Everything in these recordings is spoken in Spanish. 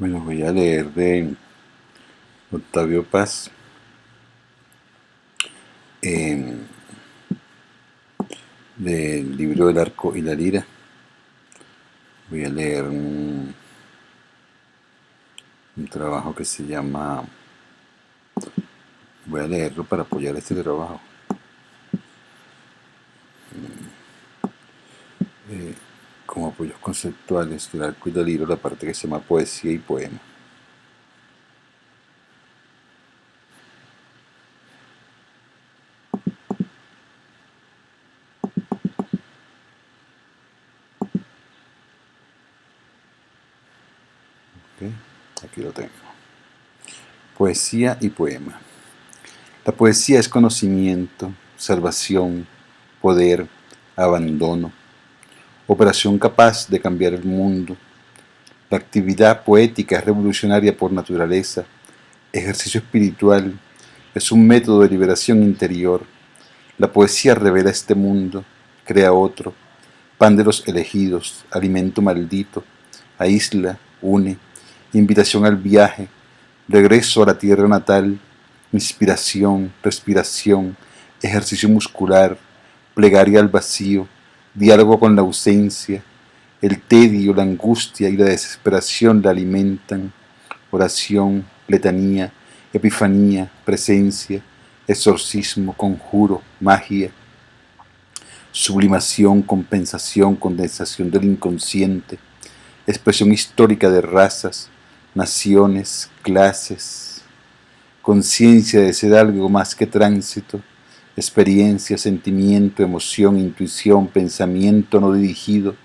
Bueno, voy a leer de Octavio Paz, eh, del libro El arco y la lira. Voy a leer un trabajo que se llama, voy a leerlo para apoyar este trabajo, como apoyos conceptuales del arco y la lira, la parte que se llama poesía y poema. ¿Okay? Aquí lo tengo. Poesía y poema. La poesía es conocimiento, salvación, poder, abandono, operación capaz de cambiar el mundo. La actividad poética es revolucionaria por naturaleza, ejercicio espiritual, es un método de liberación interior. La poesía revela este mundo, crea otro, pan de los elegidos, alimento maldito, aísla, une, invitación al viaje, regreso a la tierra natal, inspiración, respiración, ejercicio muscular, plegaria al vacío, diálogo con la ausencia. El tedio, la angustia y la desesperación la alimentan. Oración, letanía, epifanía, presencia, exorcismo, conjuro, magia, sublimación, compensación, condensación del inconsciente, expresión histórica de razas, naciones, clases, conciencia de ser algo más que tránsito, experiencia, sentimiento, emoción, intuición, pensamiento no dirigido,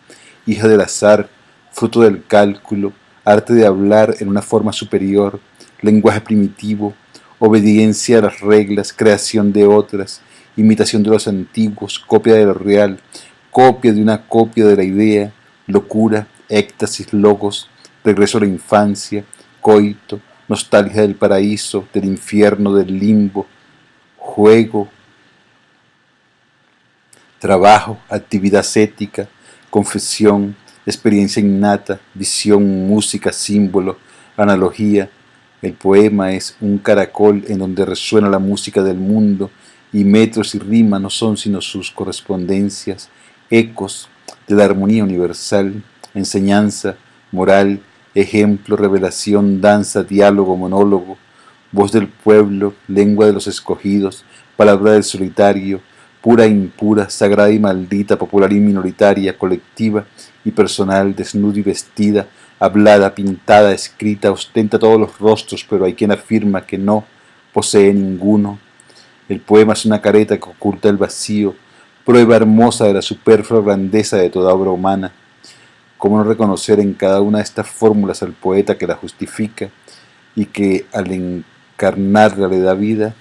hija del azar, fruto del cálculo, arte de hablar en una forma superior, lenguaje primitivo, obediencia a las reglas, creación de otras, imitación de los antiguos, copia de lo real, copia de una copia de la idea, locura, éxtasis, logos, regreso a la infancia, coito, nostalgia del paraíso, del infierno, del limbo, juego, trabajo, actividad ascética, confesión, experiencia innata, visión, música, símbolo, analogía. El poema es un caracol en donde resuena la música del mundo y metros y rima no son sino sus correspondencias, ecos de la armonía universal, enseñanza, moral, ejemplo, revelación, danza, diálogo, monólogo, voz del pueblo, lengua de los escogidos, palabra del solitario, pura e impura, sagrada y maldita, popular y minoritaria, colectiva y personal, desnuda y vestida, hablada, pintada, escrita, ostenta todos los rostros, pero hay quien afirma que no posee ninguno. El poema es una careta que oculta el vacío, prueba hermosa de la superflua grandeza de toda obra humana. ¿Cómo no reconocer en cada una de estas fórmulas al poeta que la justifica y que al encarnarla le da vida?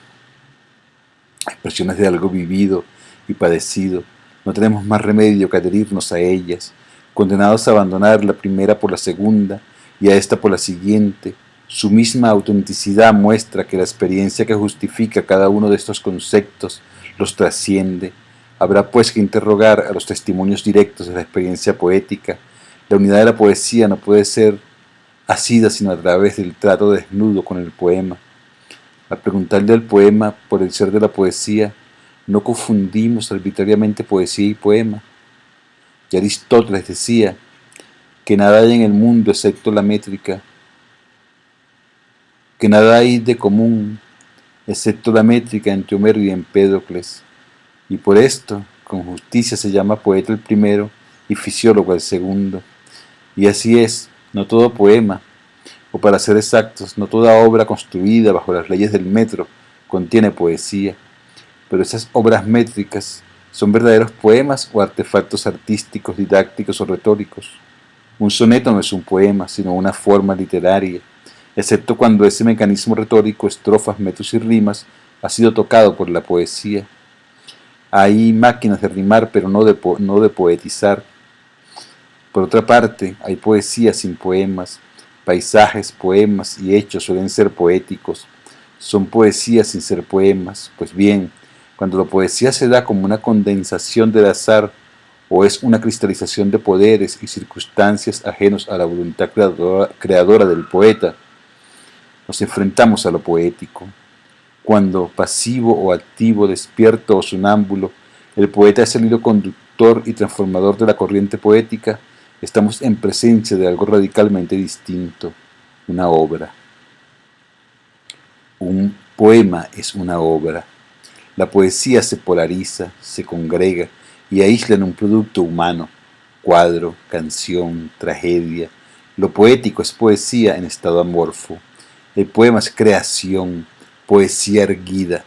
Expresiones de algo vivido y padecido. No tenemos más remedio que adherirnos a ellas, condenados a abandonar la primera por la segunda y a esta por la siguiente. Su misma autenticidad muestra que la experiencia que justifica cada uno de estos conceptos los trasciende. Habrá pues que interrogar a los testimonios directos de la experiencia poética. La unidad de la poesía no puede ser asida sino a través del trato desnudo con el poema. Al preguntarle al poema por el ser de la poesía, no confundimos arbitrariamente poesía y poema. Ya Aristóteles decía que nada hay en el mundo excepto la métrica, que nada hay de común excepto la métrica entre Homero y Empédocles, y por esto, con justicia se llama poeta el primero y fisiólogo el segundo. Y así es, no todo poema, o para ser exactos, no toda obra construida bajo las leyes del metro contiene poesía, pero esas obras métricas son verdaderos poemas o artefactos artísticos, didácticos o retóricos. Un soneto no es un poema, sino una forma literaria, excepto cuando ese mecanismo retórico, estrofas, metros y rimas, ha sido tocado por la poesía. Hay máquinas de rimar, pero no de poetizar. Por otra parte, hay poesía sin poemas. Paisajes, poemas y hechos suelen ser poéticos. Son poesías sin ser poemas. Pues bien, cuando la poesía se da como una condensación del azar o es una cristalización de poderes y circunstancias ajenos a la voluntad creadora del poeta. Nos enfrentamos a lo poético. Cuando, pasivo o activo, despierto o sonámbulo, el poeta es el hilo conductor y transformador de la corriente poética, estamos en presencia de algo radicalmente distinto, una obra. Un poema es una obra. La poesía se polariza, se congrega y aísla en un producto humano, cuadro, canción, tragedia. Lo poético es poesía en estado amorfo. El poema es creación, poesía erguida.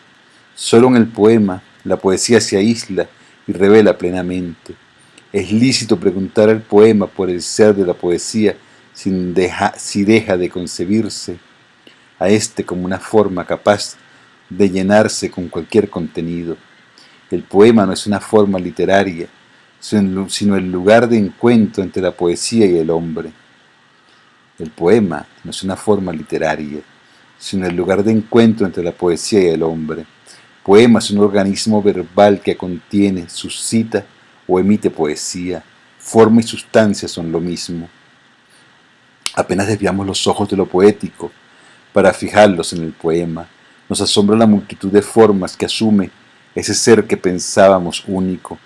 Solo en el poema la poesía se aísla y revela plenamente. Es lícito preguntar al poema por el ser de la poesía si deja de concebirse a éste como una forma capaz de llenarse con cualquier contenido. El poema no es una forma literaria, sino el lugar de encuentro entre la poesía y el hombre. El poema no es una forma literaria, sino el lugar de encuentro entre la poesía y el hombre. Poema es un organismo verbal que contiene, suscita o emite poesía. Forma y sustancia son lo mismo. Apenas desviamos los ojos de lo poético para fijarlos en el poema, nos asombra la multitud de formas que asume ese ser que pensábamos único.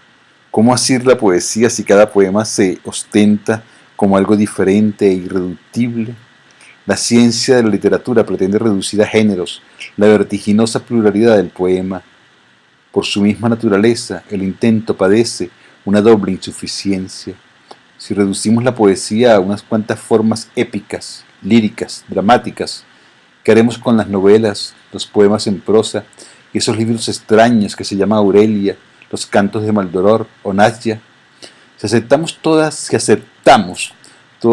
¿Cómo asir la poesía si cada poema se ostenta como algo diferente e irreductible? La ciencia de la literatura pretende reducir a géneros la vertiginosa pluralidad del poema. Por su misma naturaleza, el intento padece una doble insuficiencia. Si reducimos la poesía a unas cuantas formas épicas, líricas, dramáticas, ¿qué haremos con las novelas, los poemas en prosa y esos libros extraños que se llaman Aurelia, los cantos de Maldoror o Nadja? Si aceptamos todas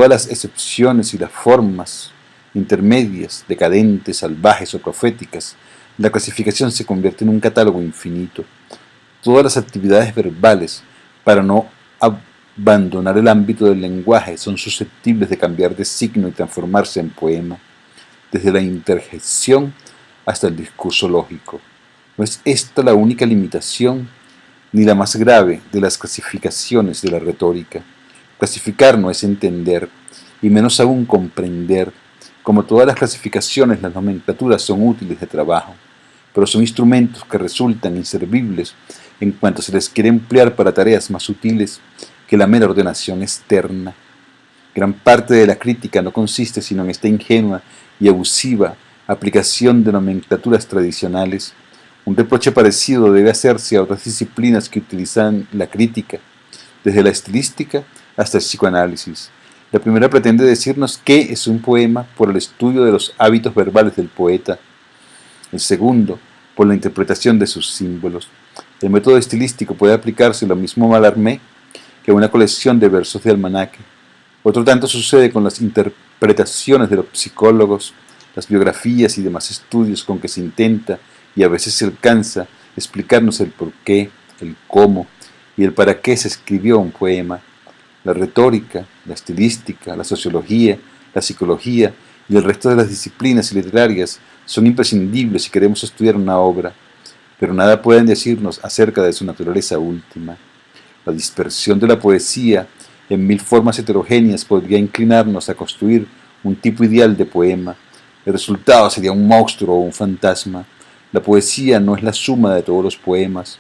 las excepciones y las formas intermedias, decadentes, salvajes o proféticas, la clasificación se convierte en un catálogo infinito. Todas las actividades verbales, para no abandonar el ámbito del lenguaje, son susceptibles de cambiar de signo y transformarse en poema, desde la interjección hasta el discurso lógico. ¿No es esta la única limitación, ni la más grave, de las clasificaciones de la retórica? Clasificar no es entender, y menos aún comprender. Como todas las clasificaciones, las nomenclaturas son útiles de trabajo, pero son instrumentos que resultan inservibles en cuanto se les quiere emplear para tareas más sutiles que la mera ordenación externa. Gran parte de la crítica no consiste sino en esta ingenua y abusiva aplicación de nomenclaturas tradicionales. Un reproche parecido debe hacerse a otras disciplinas que utilizan la crítica, desde la estilística hasta el psicoanálisis. La primera pretende decirnos qué es un poema por el estudio de los hábitos verbales del poeta. El segundo, por la interpretación de sus símbolos. El método estilístico puede aplicarse lo mismo a Mallarmé que a una colección de versos de almanaque. Otro tanto sucede con las interpretaciones de los psicólogos, las biografías y demás estudios con que se intenta y a veces se alcanza explicarnos el por qué, el cómo y el para qué se escribió un poema. La retórica, la estilística, la sociología, la psicología y el resto de las disciplinas literarias son imprescindibles si queremos estudiar una obra, pero nada pueden decirnos acerca de su naturaleza última. La dispersión de la poesía en mil formas heterogéneas podría inclinarnos a construir un tipo ideal de poema. El resultado sería un monstruo o un fantasma. La poesía no es la suma de todos los poemas.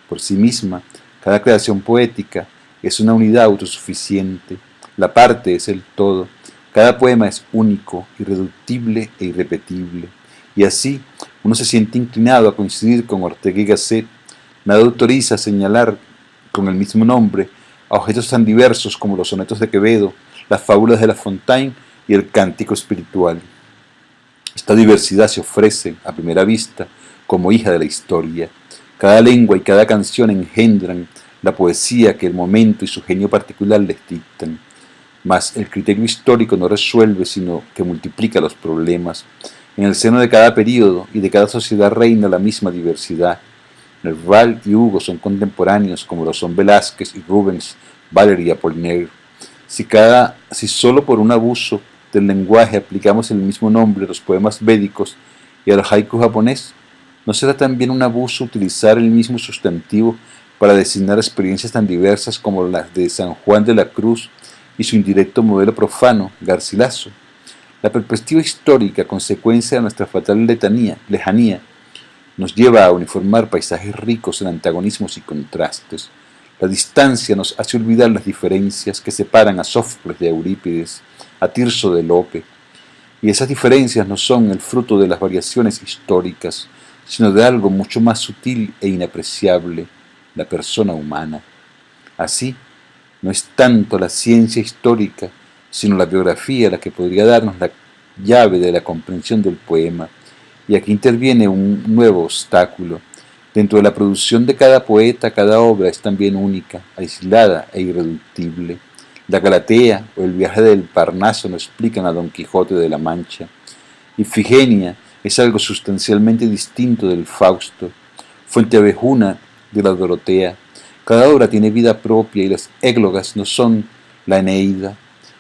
Por sí misma, cada creación poética es una unidad autosuficiente. La parte es el todo. Cada poema es único, irreductible e irrepetible. Y así, uno se siente inclinado a coincidir con Ortega y Gasset. Nada autoriza a señalar con el mismo nombre a objetos tan diversos como los sonetos de Quevedo, las fábulas de La Fontaine y el cántico espiritual. Esta diversidad se ofrece, a primera vista, como hija de la historia. Cada lengua y cada canción engendran la poesía que el momento y su genio particular les dictan. Mas el criterio histórico no resuelve, sino que multiplica los problemas. En el seno de cada período y de cada sociedad reina la misma diversidad. Nerval y Hugo son contemporáneos, como lo son Velázquez y Rubens, Valéry y Apollinaire. Si solo por un abuso del lenguaje aplicamos el mismo nombre a los poemas védicos y al haiku japonés, ¿no será también un abuso utilizar el mismo sustantivo para designar experiencias tan diversas como las de San Juan de la Cruz y su indirecto modelo profano, Garcilaso. La perspectiva histórica, consecuencia de nuestra fatal lejanía, nos lleva a uniformar paisajes ricos en antagonismos y contrastes. La distancia nos hace olvidar las diferencias que separan a Sófocles de Eurípides, a Tirso de Lope, y esas diferencias no son el fruto de las variaciones históricas, sino de algo mucho más sutil e inapreciable, la persona humana. Así, no es tanto la ciencia histórica, sino la biografía la que podría darnos la llave de la comprensión del poema, y aquí interviene un nuevo obstáculo. Dentro de la producción de cada poeta, cada obra es también única, aislada e irreductible. La Galatea o el viaje del Parnaso no explican a Don Quijote de la Mancha. Ifigenia es algo sustancialmente distinto del Fausto. Fuenteovejuna de la Dorotea. Cada obra tiene vida propia y las églogas no son la Eneida.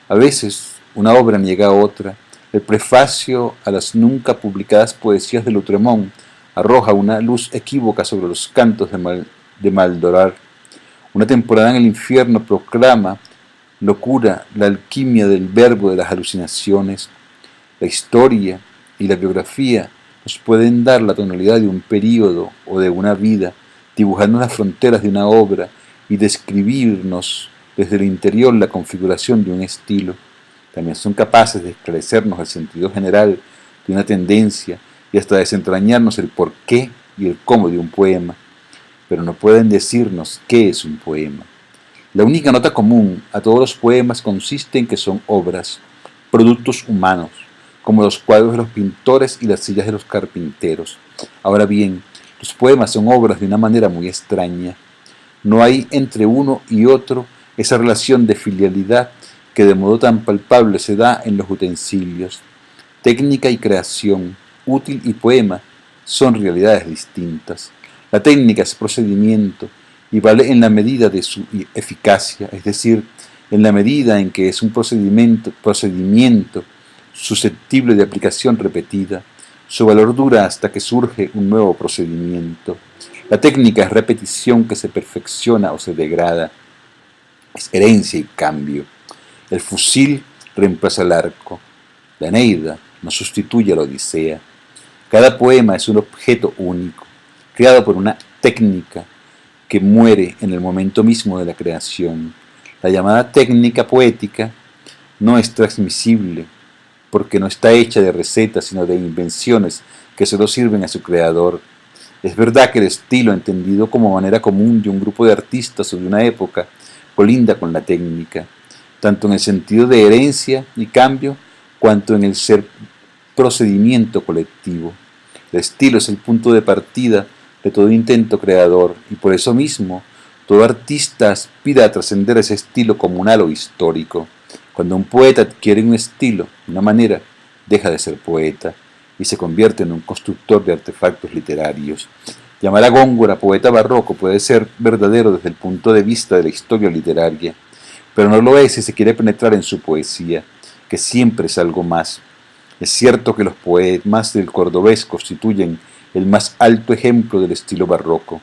A veces una obra niega a otra. El prefacio a las nunca publicadas poesías de Lutremont arroja una luz equívoca sobre los cantos de Maldoror. Una temporada en el infierno proclama locura la alquimia del verbo de las alucinaciones. La historia y la biografía nos pueden dar la tonalidad de un período o de una vida, dibujando las fronteras de una obra y describirnos desde el interior la configuración de un estilo. También son capaces de esclarecernos el sentido general de una tendencia y hasta desentrañarnos el porqué y el cómo de un poema, pero no pueden decirnos qué es un poema. La única nota común a todos los poemas consiste en que son obras, productos humanos, como los cuadros de los pintores y las sillas de los carpinteros. Ahora bien, los poemas son obras de una manera muy extraña. No hay entre uno y otro esa relación de filialidad que de modo tan palpable se da en los utensilios. Técnica y creación, útil y poema son realidades distintas. La técnica es procedimiento y vale en la medida de su eficacia, es decir, en la medida en que es un procedimiento susceptible de aplicación repetida. Su valor dura hasta que surge un nuevo procedimiento. La técnica es repetición que se perfecciona o se degrada, es herencia y cambio. El fusil reemplaza el arco. La Eneida no sustituye a la Odisea. Cada poema es un objeto único, creado por una técnica que muere en el momento mismo de la creación. La llamada técnica poética no es transmisible, porque no está hecha de recetas, sino de invenciones que solo sirven a su creador. Es verdad que el estilo, entendido como manera común de un grupo de artistas o de una época, colinda con la técnica, tanto en el sentido de herencia y cambio, cuanto en el ser procedimiento colectivo. El estilo es el punto de partida de todo intento creador, y por eso mismo, todo artista aspira a trascender ese estilo comunal o histórico. Cuando un poeta adquiere un estilo, una manera, deja de ser poeta y se convierte en un constructor de artefactos literarios. Llamar a Góngora poeta barroco puede ser verdadero desde el punto de vista de la historia literaria, pero no lo es si se quiere penetrar en su poesía, que siempre es algo más. Es cierto que los poemas del cordobés constituyen el más alto ejemplo del estilo barroco,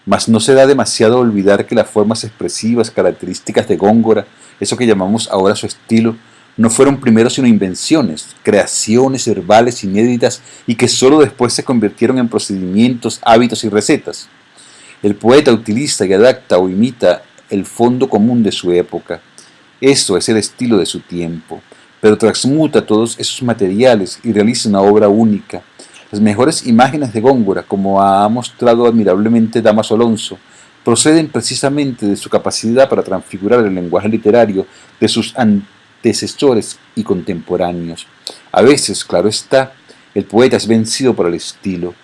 mas no se da demasiado a olvidar que las formas expresivas características de Góngora, eso que llamamos ahora su estilo, no fueron primero sino invenciones, creaciones verbales inéditas y que sólo después se convirtieron en procedimientos, hábitos y recetas. El poeta utiliza y adapta o imita el fondo común de su época. Eso es el estilo de su tiempo, pero transmuta todos esos materiales y realiza una obra única. Las mejores imágenes de Góngora, como ha mostrado admirablemente Dámaso Alonso, proceden precisamente de su capacidad para transfigurar el lenguaje literario de sus antecesores y contemporáneos. A veces, claro está, el poeta es vencido por el estilo.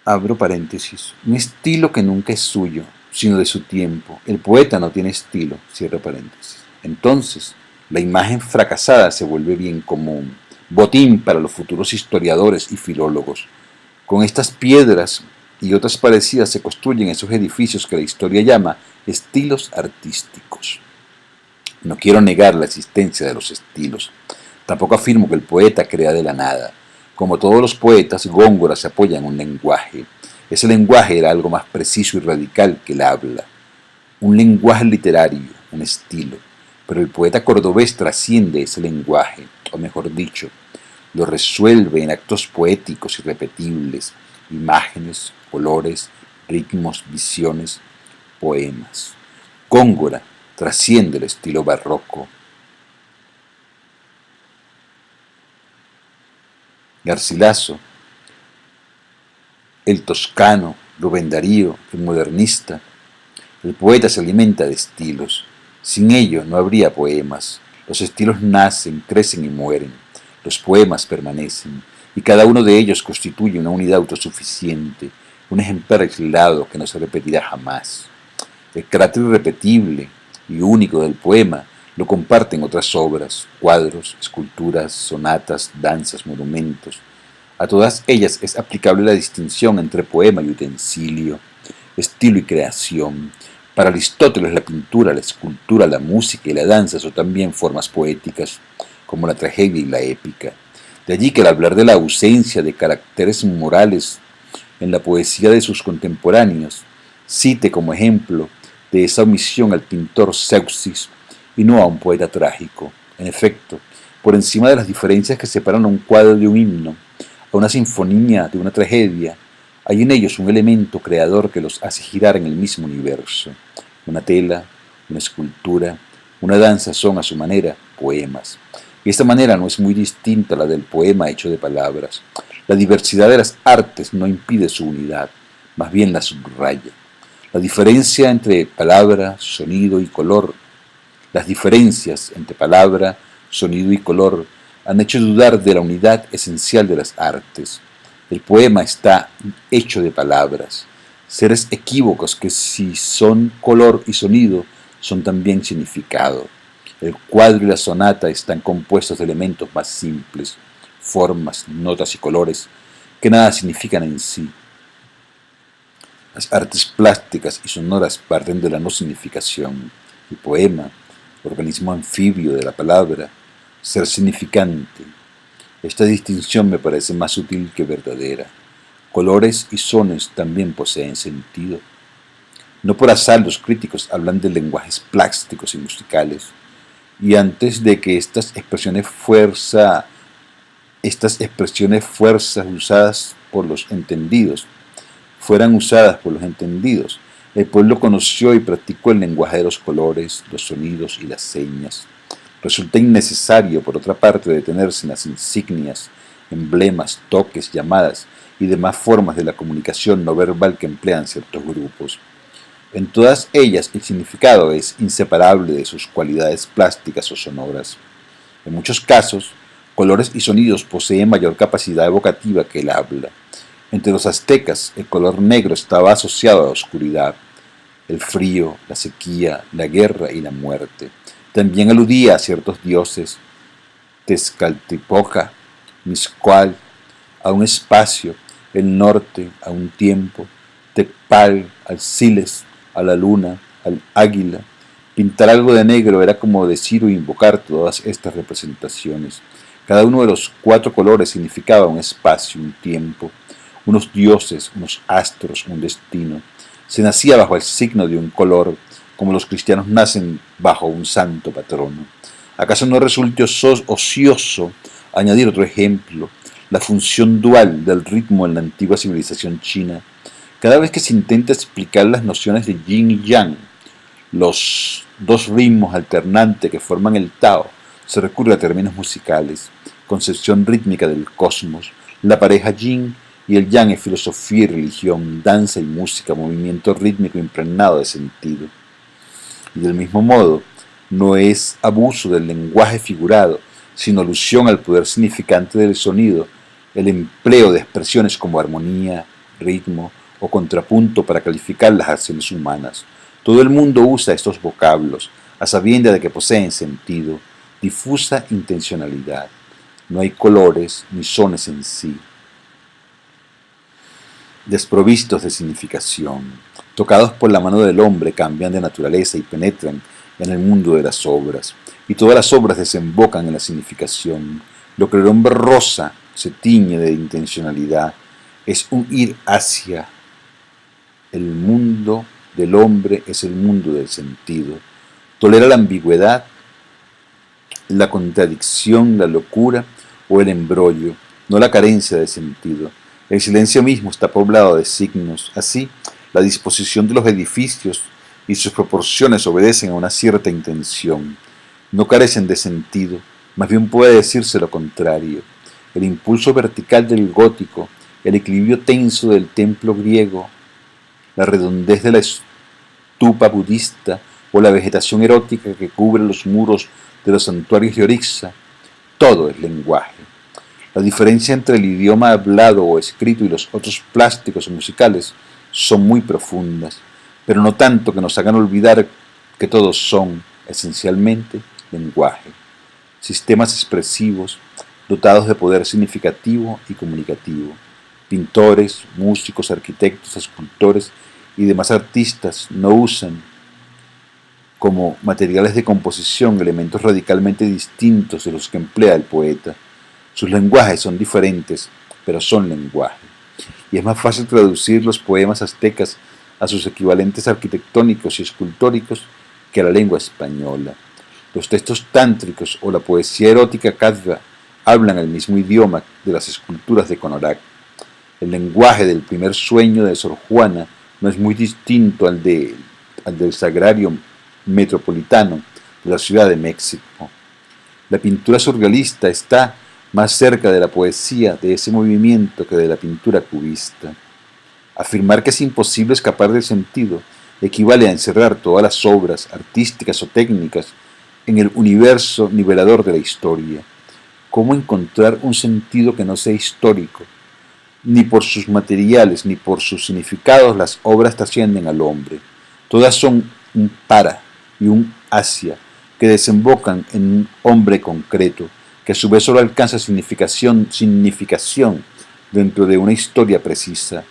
Abro paréntesis. Un estilo que nunca es suyo, sino de su tiempo. El poeta no tiene estilo, cierro paréntesis. Entonces, la imagen fracasada se vuelve bien común, botín para los futuros historiadores y filólogos. Con estas piedras y otras parecidas se construyen esos edificios que la historia llama estilos artísticos. No quiero negar la existencia de los estilos. Tampoco afirmo que el poeta crea de la nada. Como todos los poetas, Góngora se apoya en un lenguaje. Ese lenguaje era algo más preciso y radical que el habla, un lenguaje literario, un estilo, pero el poeta cordobés trasciende ese lenguaje, o mejor dicho, lo resuelve en actos poéticos irrepetibles, imágenes, colores, ritmos, visiones, poemas. Góngora trasciende el estilo barroco. Garcilaso, el toscano, Rubén Darío, el modernista. El poeta se alimenta de estilos. Sin ello no habría poemas. Los estilos nacen, crecen y mueren. Los poemas permanecen, y cada uno de ellos constituye una unidad autosuficiente, un ejemplar aislado que no se repetirá jamás. El carácter irrepetible y único del poema lo comparten otras obras, cuadros, esculturas, sonatas, danzas, monumentos. A todas ellas es aplicable la distinción entre poema y utensilio, estilo y creación. Para Aristóteles la pintura, la escultura, la música y la danza son también formas poéticas, como la tragedia y la épica. De allí que al hablar de la ausencia de caracteres morales en la poesía de sus contemporáneos, cite como ejemplo de esa omisión al pintor Zeuxis y no a un poeta trágico. En efecto, por encima de las diferencias que separan a un cuadro de un himno, a una sinfonía de una tragedia, hay en ellos un elemento creador que los hace girar en el mismo universo. Una tela, una escultura, una danza son a su manera poemas. Y esta manera no es muy distinta a la del poema hecho de palabras. La diversidad de las artes no impide su unidad, más bien la subraya. La diferencia entre palabra, sonido y color, las diferencias entre palabra, sonido y color han hecho dudar de la unidad esencial de las artes. El poema está hecho de palabras, seres equívocos que si son color y sonido, son también significado. El cuadro y la sonata están compuestos de elementos más simples, formas, notas y colores, que nada significan en sí. Las artes plásticas y sonoras parten de la no significación. El poema, organismo anfibio de la palabra, ser significante. Esta distinción me parece más sutil que verdadera. Colores y sones también poseen sentido. No por azar los críticos hablan de lenguajes plásticos y musicales, y antes de que estas expresiones fuerzas usadas por los entendidos fueran usadas por los entendidos, el pueblo conoció y practicó el lenguaje de los colores, los sonidos y las señas. Resulta innecesario, por otra parte, detenerse en las insignias, emblemas, toques, llamadas y demás formas de la comunicación no verbal que emplean ciertos grupos. En todas ellas el significado es inseparable de sus cualidades plásticas o sonoras. En muchos casos, colores y sonidos poseen mayor capacidad evocativa que el habla. Entre los aztecas, el color negro estaba asociado a la oscuridad, el frío, la sequía, la guerra y la muerte. También aludía a ciertos dioses, Tezcatlipoca, Mixcoac, a un espacio, el norte, a un tiempo, Tecpal, al Siles, a la luna, al águila. Pintar algo de negro era como decir o invocar todas estas representaciones. Cada uno de los 4 colores significaba un espacio, un tiempo, unos dioses, unos astros, un destino. Se nacía bajo el signo de un color, como los cristianos nacen bajo un santo patrono. ¿Acaso no resulte ocioso añadir otro ejemplo, la función dual del ritmo en la antigua civilización china? Cada vez que se intenta explicar las nociones de yin y yang, los 2 ritmos alternantes que forman el Tao, se recurre a términos musicales, concepción rítmica del cosmos. La pareja yin y el yang es filosofía y religión, danza y música, movimiento rítmico impregnado de sentido. Y del mismo modo, no es abuso del lenguaje figurado, sino alusión al poder significante del sonido, el empleo de expresiones como armonía, ritmo o contrapunto para calificar las acciones humanas. Todo el mundo usa estos vocablos, a sabiendas de que poseen sentido, difusa intencionalidad. No hay colores ni sones en sí, desprovistos de significación. Tocados por la mano del hombre, cambian de naturaleza y penetran en el mundo de las obras. Y todas las obras desembocan en la significación. Lo que el hombre roza se tiñe de intencionalidad. Es un ir hacia El mundo del hombre es el mundo del sentido. Tolera la ambigüedad, la contradicción, la locura o el embrollo, no la carencia de sentido. El silencio mismo está poblado de signos. Así, la disposición de los edificios y sus proporciones obedecen a una cierta intención. No carecen de sentido, más bien puede decirse lo contrario. El impulso vertical del gótico, el equilibrio tenso del templo griego, la redondez de la estupa budista o la vegetación erótica que cubre los muros de los santuarios de Orixa, todo es lenguaje. La diferencia entre el idioma hablado o escrito y los otros plásticos o musicales son muy profundas, pero no tanto que nos hagan olvidar que todos son, esencialmente, lenguaje, sistemas expresivos dotados de poder significativo y comunicativo. Pintores, músicos, arquitectos, escultores y demás artistas no usan como materiales de composición elementos radicalmente distintos de los que emplea el poeta. Sus lenguajes son diferentes, pero son lenguaje. Y es más fácil traducir los poemas aztecas a sus equivalentes arquitectónicos y escultóricos que a la lengua española. Los textos tántricos o la poesía erótica kadva hablan el mismo idioma de las esculturas de Conorac. El lenguaje del primer sueño de Sor Juana no es muy distinto al del sagrario metropolitano de la Ciudad de México. La pintura surrealista está más cerca de la poesía de ese movimiento que de la pintura cubista. Afirmar que es imposible escapar del sentido equivale a encerrar todas las obras artísticas o técnicas en el universo nivelador de la historia. ¿Cómo encontrar un sentido que no sea histórico? Ni por sus materiales ni por sus significados las obras trascienden al hombre. Todas son un para y un hacia que desembocan en un hombre concreto, que a su vez solo alcanza significación dentro de una historia precisa.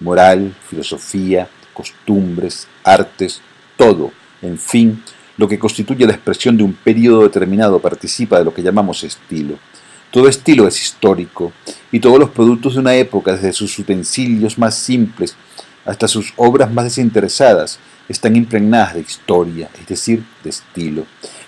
Moral, filosofía, costumbres, artes, todo, en fin, lo que constituye la expresión de un periodo determinado participa de lo que llamamos estilo. Todo estilo es histórico, y todos los productos de una época, desde sus utensilios más simples hasta sus obras más desinteresadas, están impregnadas de historia, es decir, de estilo.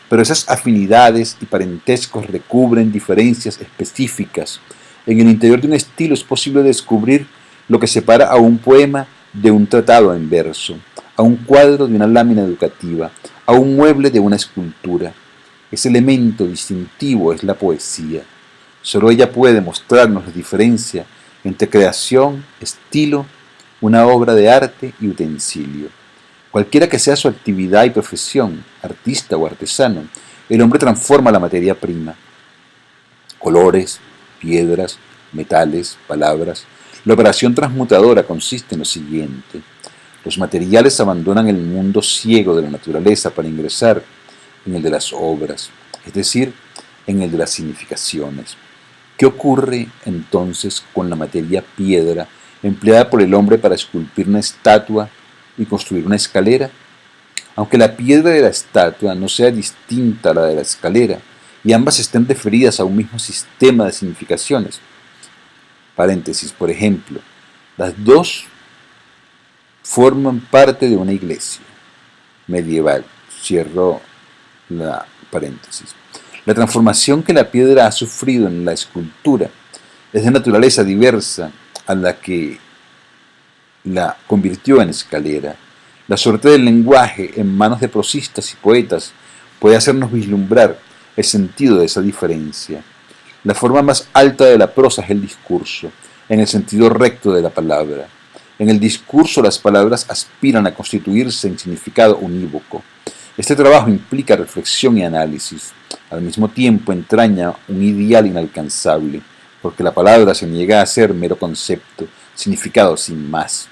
Pero esas afinidades y parentescos recubren diferencias específicas. En el interior de un estilo es posible descubrir lo que separa a un poema de un tratado en verso, a un cuadro de una lámina educativa, a un mueble de una escultura. Ese elemento distintivo es la poesía. Solo ella puede mostrarnos la diferencia entre creación, estilo, una obra de arte y utensilio. Cualquiera que sea su actividad y profesión, artista o artesano, el hombre transforma la materia prima. Colores, piedras, metales, palabras. La operación transmutadora consiste en lo siguiente. Los materiales abandonan el mundo ciego de la naturaleza para ingresar en el de las obras, es decir, en el de las significaciones. ¿Qué ocurre entonces con la materia piedra empleada por el hombre para esculpir una estatua y construir una escalera? Aunque la piedra de la estatua no sea distinta a la de la escalera y ambas estén referidas a un mismo sistema de significaciones, paréntesis, por ejemplo, las dos forman parte de una iglesia medieval, cierro la paréntesis. La transformación que la piedra ha sufrido en la escultura es de naturaleza diversa a la que la convirtió en escalera. La suerte del lenguaje en manos de prosistas y poetas puede hacernos vislumbrar el sentido de esa diferencia. La forma más alta de la prosa es el discurso, en el sentido recto de la palabra. En el discurso las palabras aspiran a constituirse en significado unívoco. Este trabajo implica reflexión y análisis. Al mismo tiempo entraña un ideal inalcanzable, porque la palabra se niega a ser mero concepto, significado sin más.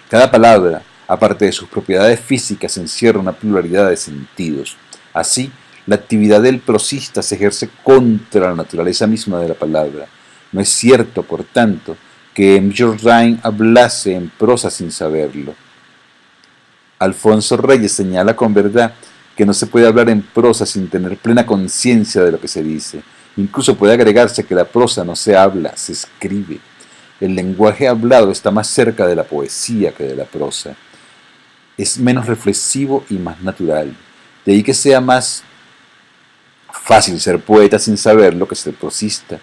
Cada palabra, aparte de sus propiedades físicas, encierra una pluralidad de sentidos. Así, la actividad del prosista se ejerce contra la naturaleza misma de la palabra. No es cierto, por tanto, que M. Jourdain hablase en prosa sin saberlo. Alfonso Reyes señala con verdad que no se puede hablar en prosa sin tener plena conciencia de lo que se dice. Incluso puede agregarse que la prosa no se habla, se escribe. El lenguaje hablado está más cerca de la poesía que de la prosa. Es menos reflexivo y más natural. De ahí que sea más fácil ser poeta sin saberlo que ser prosista.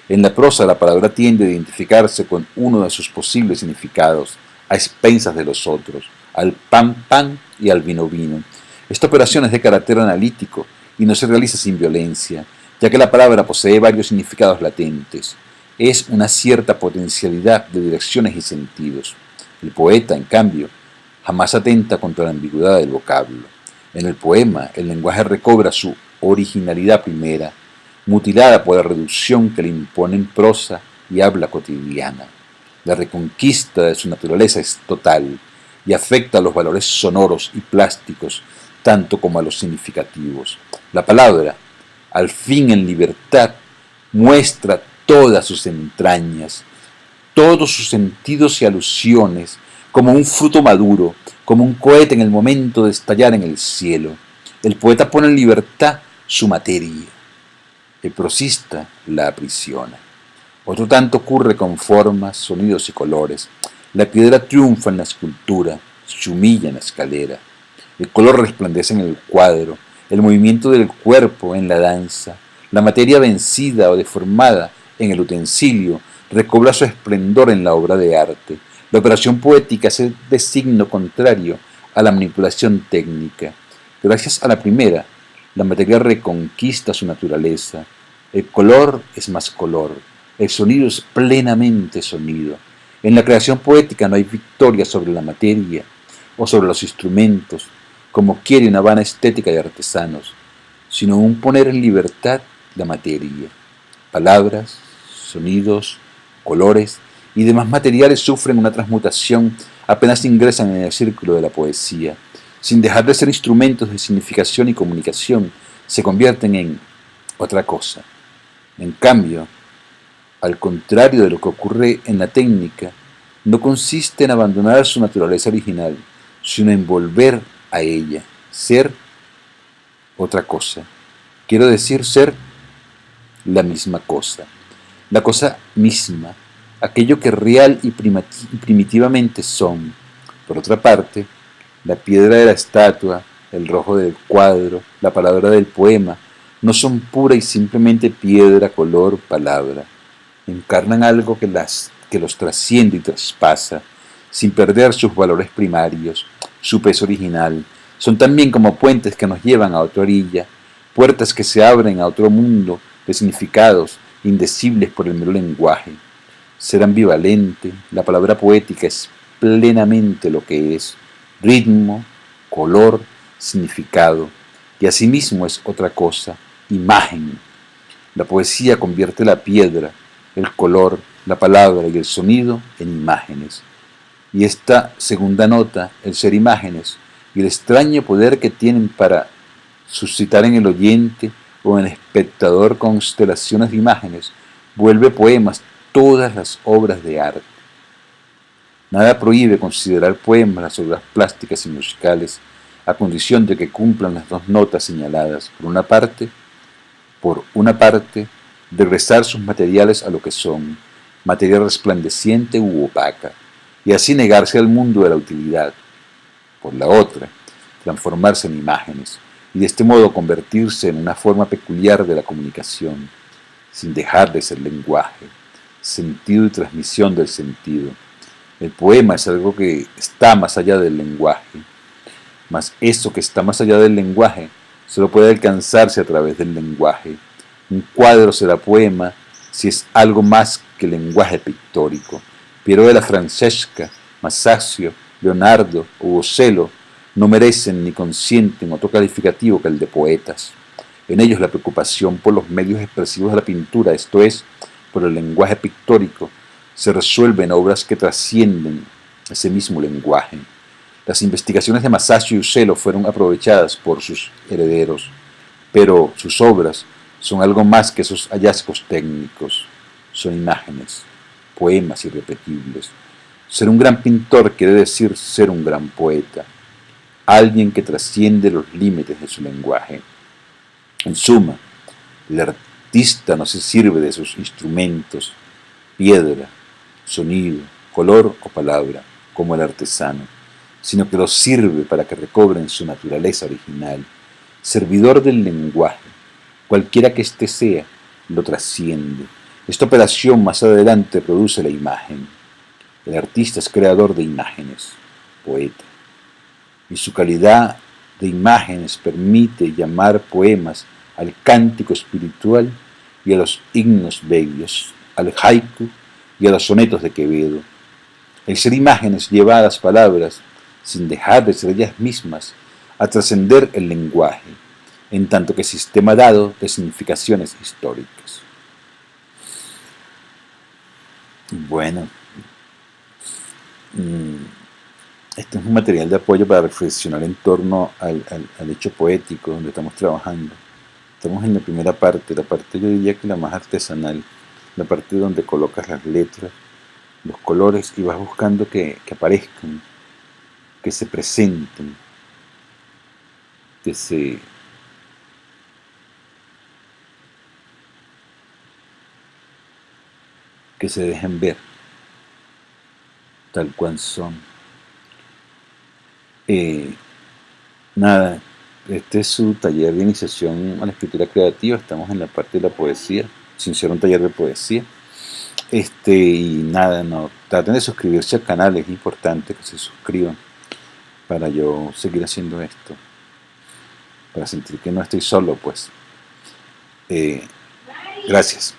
En la prosa la palabra tiende a identificarse con uno de sus posibles significados, a expensas de los otros, al pan pan y al vino vino. Esta operación es de carácter analítico y no se realiza sin violencia, ya que la palabra posee varios significados latentes. Es una cierta potencialidad de direcciones y sentidos. El poeta, en cambio, jamás atenta contra la ambigüedad del vocablo. En el poema, el lenguaje recobra su originalidad primera, mutilada por la reducción que le imponen prosa y habla cotidiana. La reconquista de su naturaleza es total y afecta a los valores sonoros y plásticos, tanto como a los significativos. La palabra, al fin en libertad, muestra todas sus entrañas, todos sus sentidos y alusiones, como un fruto maduro, como un cohete en el momento de estallar en el cielo. El poeta pone en libertad su materia, el prosista la aprisiona. Otro tanto ocurre con formas, sonidos y colores. La piedra triunfa en la escultura, se humilla en la escalera. El color resplandece en el cuadro, el movimiento del cuerpo en la danza. La materia vencida o deformada en el utensilio recobra su esplendor en la obra de arte. La operación poética es de signo contrario a la manipulación técnica. Gracias a la primera, la materia reconquista su naturaleza. El color es más color, el sonido es plenamente sonido. En la creación poética no hay victoria sobre la materia o sobre los instrumentos, como quiere una vana estética de artesanos, sino un poner en libertad la materia. Palabras, sonidos, colores y demás materiales sufren una transmutación apenas ingresan en el círculo de la poesía. Sin dejar de ser instrumentos de significación y comunicación, se convierten en otra cosa. En cambio, al contrario de lo que ocurre en la técnica, no consiste en abandonar su naturaleza original, sino en volver a ella, ser otra cosa. Quiero decir, ser la misma cosa. La cosa misma, aquello que real y primitivamente son. Por otra parte, la piedra de la estatua, el rojo del cuadro, la palabra del poema, no son pura y simplemente piedra, color, palabra. Encarnan algo que los trasciende y traspasa, sin perder sus valores primarios, su peso original. Son también como puentes que nos llevan a otra orilla, puertas que se abren a otro mundo de significados indecibles por el mero lenguaje. Ser ambivalente, la palabra poética es plenamente lo que es: ritmo, color, significado, y asimismo es otra cosa: imagen. La poesía convierte la piedra, el color, la palabra y el sonido en imágenes. Y esta segunda nota, el ser imágenes, y el extraño poder que tienen para suscitar en el oyente o en el espectador constelaciones de imágenes, vuelve poemas todas las obras de arte. Nada prohíbe considerar poemas las obras plásticas y musicales, a condición de que cumplan las dos notas señaladas. Por una parte, regresar sus materiales a lo que son, materia resplandeciente u opaca, y así negarse al mundo de la utilidad. Por la otra, transformarse en imágenes, y de este modo convertirse en una forma peculiar de la comunicación, sin dejar de ser lenguaje, sentido y transmisión del sentido. El poema es algo que está más allá del lenguaje, mas eso que está más allá del lenguaje solo puede alcanzarse a través del lenguaje. Un cuadro será poema si es algo más que lenguaje pictórico. Piero de la Francesca, Masaccio, Leonardo o Bocello no merecen ni consienten otro calificativo que el de poetas. En ellos la preocupación por los medios expresivos de la pintura, esto es, por el lenguaje pictórico, se resuelve en obras que trascienden ese mismo lenguaje. Las investigaciones de Masaccio y Bocello fueron aprovechadas por sus herederos, pero sus obras son algo más que esos hallazgos técnicos. Son imágenes, poemas irrepetibles. Ser un gran pintor quiere decir ser un gran poeta, alguien que trasciende los límites de su lenguaje. En suma, el artista no se sirve de sus instrumentos, piedra, sonido, color o palabra, como el artesano, sino que los sirve para que recobren su naturaleza original. Servidor del lenguaje, cualquiera que éste sea, lo trasciende. Esta operación más adelante produce la imagen. El artista es creador de imágenes, poeta, y su calidad de imágenes permite llamar poemas al cántico espiritual y a los himnos bellos, al haiku y a los sonetos de Quevedo. El ser imágenes lleva a las palabras, sin dejar de ser ellas mismas, a trascender el lenguaje, en tanto que sistema dado de significaciones históricas. Bueno, este es un material de apoyo para reflexionar en torno al hecho poético donde estamos trabajando. Estamos en la primera parte, la parte yo diría que la más artesanal, la parte donde colocas las letras, los colores y vas buscando que aparezcan, que se presenten, que se dejen ver tal cual son. Nada, este es su taller de iniciación a la escritura creativa. Estamos en la parte de la poesía, sin ser un taller de poesía. Y nada, no, traten de suscribirse al canal, es importante que se suscriban para yo seguir haciendo esto, para sentir que no estoy solo, pues. Gracias.